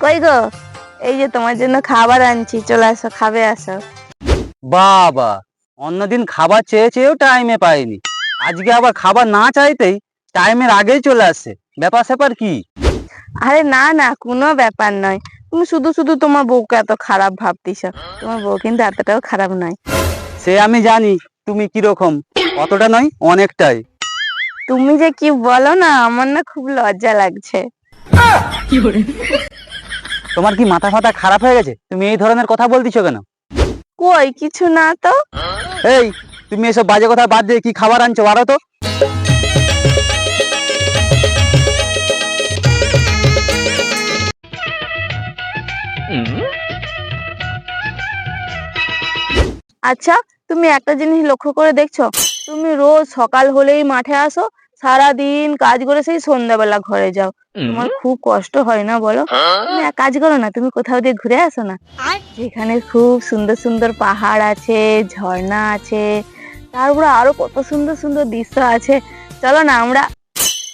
কই গো, এই যে তোমার জন্য খাবার আনছি, চলে আসো, খাবে আসো। বাবা, অন্যদিন খাবার চেয়ে চেয়েও টাইমে পাইনি, আজকে আবার খাবার না চাইতেই টাইমের আগেই চলে আসছে। ব্যাপার স্যাপার কি? আরে না না, কোনো ব্যাপার নয়। তুমি শুধু শুধু তোমার বউকে এত খারাপ ভাবতিস। তোমার বউ কিন্তু এতটাও খারাপ নয়। সে আমি জানি তুমি কিরকম, অতটা নয় অনেকটাই। তুমি যে কি বলো না, আমার না খুব লজ্জা লাগছে। তোমার কি মাথা ফাতা খারাপ হয়ে গেছে? তুমি এই ধরনের কথা বলতিছো কেন? কই কিছু না তো। এই, তুমি এসব বাজে কথা বাদ দিয়ে কি খাবার আনছো বারো তো। আচ্ছা, তুমি একটা জিনিস লক্ষ্য করে দেখছো? তুমি রোজ সকাল হলেই মাঠে আসো, সারা দিন কাজ করে সেই সন্ধ্যাবেলা ঘরে যাও। তোমার খুব কষ্ট হয় না বলো? তুমি এক কাজ করো না, তুমি কোথাও দিয়ে ঘুরে আসো না, যেখানে খুব সুন্দর সুন্দর পাহাড় আছে, ঝর্ণা আছে, তারপরে আরো কত সুন্দর সুন্দর দৃশ্য আছে। চলো না আমরা,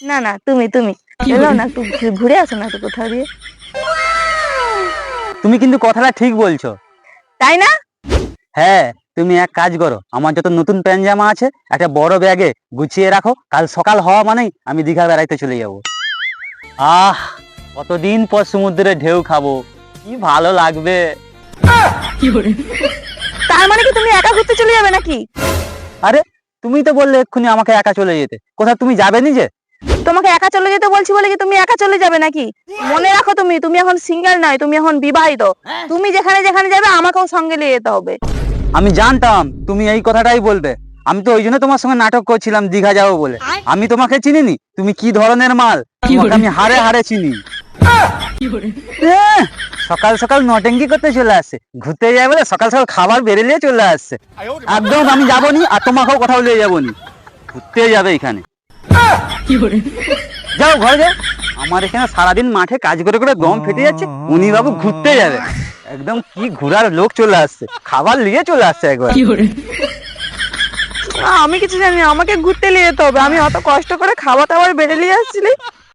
না না তুমি তুমি চলো না, একটু ঘুরে আসো না একটু কোথাও দিয়ে। তুমি কিন্তু কথাটা ঠিক বলছো। তাই না? হ্যাঁ, তুমি এক কাজ করো, আমার যত নতুন প্যান্ট জামা আছে একটা বড় ব্যাগে গুছিয়ে রাখো, কাল সকাল হওয়া মানেই আমি দীঘা বেড়াইতে চলে যাব। আহ, কতদিন পর সমুদ্রে ঢেউ খাবো, কি ভালো লাগবে। তার মানে কি তুমি একা ঘুরতে চলে যাবে নাকি? আরে, তুমি তো বললে এক্ষুনি আমাকে একা চলে যেতে, কোথাও তুমি যাবে নি যে? তোমাকে একা চলে যেতে বলছি বলে কি তুমি একা চলে যাবে নাকি? মনে রাখো, তুমি এখন সিঙ্গেল নয়, তুমি এখন বিবাহিত। তুমি যেখানে যেখানে যাবে আমাকেও সঙ্গে নিয়ে যেতে হবে। আমি জানতাম তুমি এই কথাটাই বলবে, আমি তো ওই জন্য তোমার সঙ্গে নাটক করছিলাম দীঘা যাবো বলে। আমি তোমাকে চিনিনি, তুমি কি ধরনের মাল তোমাকে আমি হাড়ে হাড়ে চিনি। এহ, সকাল সকাল নটেঙ্গি করতে চলে আসছে, ঘুরতে যায় বলে সকাল সকাল খাবার বেড়ে নিয়ে চলে আসছে। একদম আমি যাবনি, আর তোমাকেও কোথাও নিয়ে যাবনি, ঘুরতে যাবে এখানে। যাও ঘরে যাও, আমার এখানে সারাদিন মাঠে কাজ করে করে দম ফেটে যাচ্ছে, উনি বাবু ঘুরতে যাবে। একদম কি ঘোরার লোক চলে আসছে, খাবার নিয়ে চলে আসছে একবার। আমি কিছু জানি না, আমাকে ঘুরতে নিয়ে যেতে হবে। আমি অত কষ্ট করে খাবার টাবার বেড়ে নিয়ে আসছিলি,